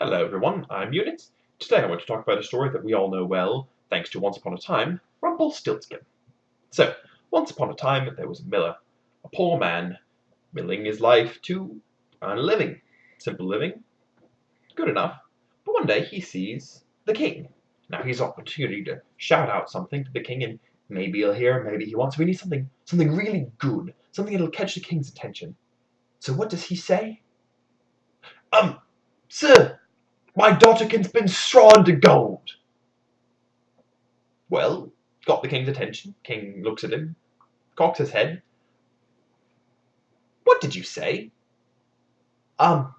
Hello everyone, I'm Uknits. Today I want to talk about a story that we all know well, thanks to Once Upon a Time, Rumplestilkskin. So, once upon a time there was a miller, a poor man, milling his life to earn a living. Simple living, good enough. But one day he sees the king. Now he has an opportunity to shout out something to the king, and maybe he'll hear, maybe he wants. We need something really good, something that'll catch the king's attention. So what does he say? Sir, my daughter can spin straw into gold. Well, got the king's attention. King looks at him, cocks his head. What did you say? My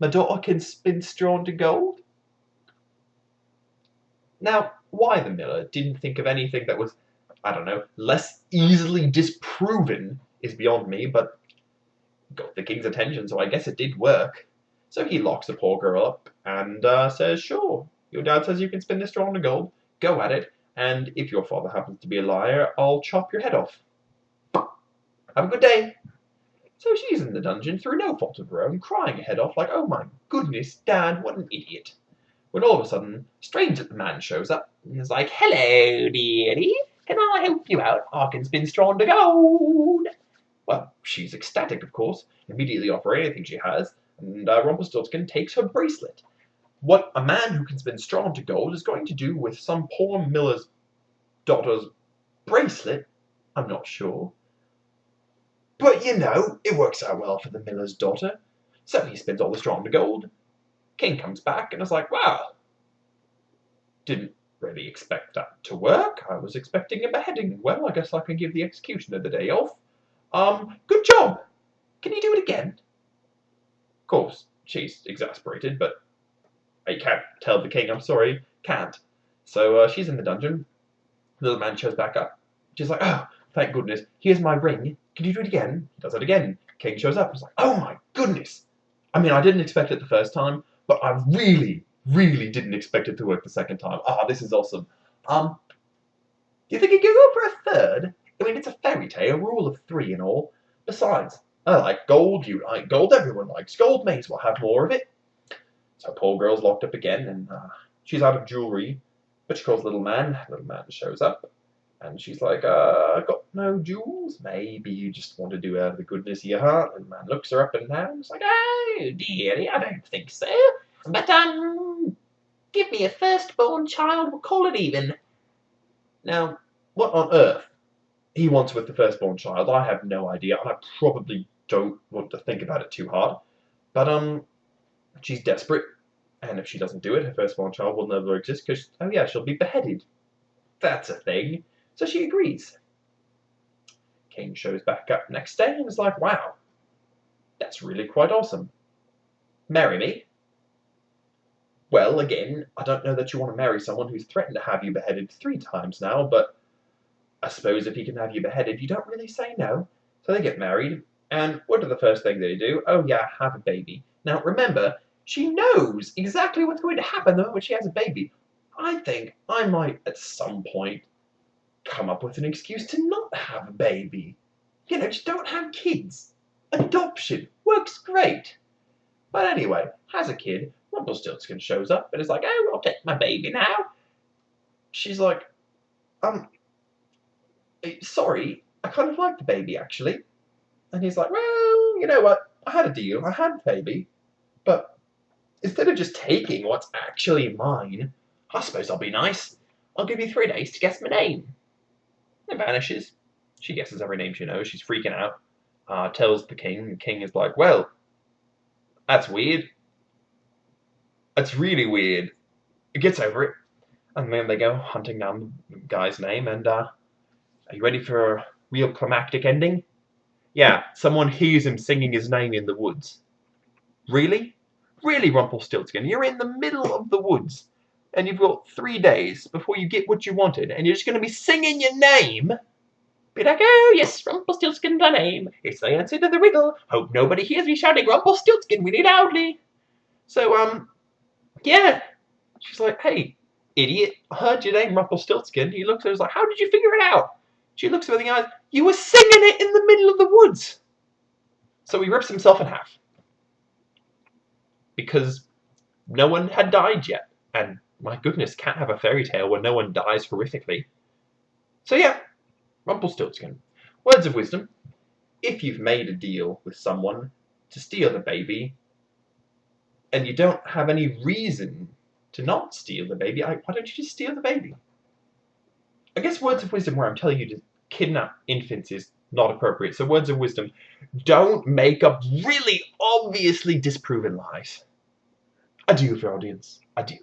daughter can spin straw into gold? Now, why the miller didn't think of anything that was, I don't know, less easily disproven is beyond me, but got the king's attention, so I guess it did work. So he locks the poor girl up and says, sure, your dad says you can spin this straw into gold. Go at it, and if your father happens to be a liar, I'll chop your head off. Have a good day. So she's in the dungeon through no fault of her own, crying her head off like, oh my goodness, Dad, what an idiot. When all of a sudden, strange that the man shows up and is like, hello, dearie, can I help you out? I can spin straw into gold. Well, she's ecstatic, of course, immediately offer anything she has, and Rumpelstiltskin takes her bracelet. What a man who can spin straw into gold is going to do with some poor miller's daughter's bracelet, I'm not sure. But, you know, it works out well for the miller's daughter. So he spins all the straw into gold. King comes back and is like, wow, didn't really expect that to work. I was expecting a beheading. Well, I guess I can give the executioner the day off. Good job. Can you do it again? Of course, she's exasperated, but I can't tell the king, I'm sorry, can't. So she's in the dungeon. The little man shows back up. She's like, oh, thank goodness, here's my ring. Can you do it again? He does it again. King shows up. He's like, oh my goodness. I mean, I didn't expect it the first time, but I really didn't expect it to work the second time. Ah, this is awesome. Do you think it could go for a third? I mean, it's a fairy tale, rule of 3 and all. Besides, I like gold, you like gold, everyone likes gold, may as well have more of it. So poor girl's locked up again, and she's out of jewellery, but she calls little man. Little man shows up, and she's like, got no jewels? Maybe you just want to do out of the goodness of your heart. And the man looks her up and down. He's like, oh, dearie, I don't think so. But, give me a firstborn child, we'll call it even. Now, what on earth he wants with the firstborn child, I have no idea, and I probably don't want to think about it too hard. But, she's desperate, and if she doesn't do it, her firstborn child will never exist, because, oh yeah, she'll be beheaded. That's a thing. So she agrees. King shows back up next day and is like, wow, that's really quite awesome. Marry me? Well, again, I don't know that you want to marry someone who's threatened to have you beheaded 3 times now, but I suppose if he can have you beheaded, you don't really say no. So they get married, and what are the first thing they do? Oh yeah, have a baby. Now remember, she knows exactly what's going to happen the moment she has a baby. I think I might, at some point, come up with an excuse to not have a baby. You know, just don't have kids. Adoption works great. But anyway, has a kid. Rumpelstiltskin shows up and is like, oh, I'll take my baby now. She's like, sorry, I kind of like the baby, actually. And he's like, well, you know what? I had a deal. I had the baby. But instead of just taking what's actually mine, I suppose I'll be nice. I'll give you 3 days to guess my name. It vanishes. She guesses every name she knows. She's freaking out. Tells the king. The king is like, well, that's weird. That's really weird. It gets over it. And then they go hunting down the guy's name. And are you ready for a real climactic ending? Yeah, someone hears him singing his name in the woods. Really? Really, Rumpelstiltskin? You're in the middle of the woods. And you've got 3 days before you get what you wanted. And you're just going to be singing your name? Be like, oh, yes, Rumpelstiltskin's my name. It's the answer to the riddle. Hope nobody hears me shouting Rumpelstiltskin really loudly. So, yeah. She's like, hey, idiot, I heard your name, Rumpelstiltskin. He looks at her and is like, how did you figure it out? She looks at her in the eyes, you were singing it in the middle of the woods. So he rips himself in half. Because no one had died yet. And my goodness, can't have a fairy tale where no one dies horrifically. So yeah, Rumpelstiltskin. Words of wisdom. If you've made a deal with someone to steal the baby, and you don't have any reason to not steal the baby, why don't you just steal the baby? I guess words of wisdom where I'm telling you to kidnap infants is not appropriate. So words of wisdom, don't make up really obviously disproven lies. Adieu, for audience. Adieu.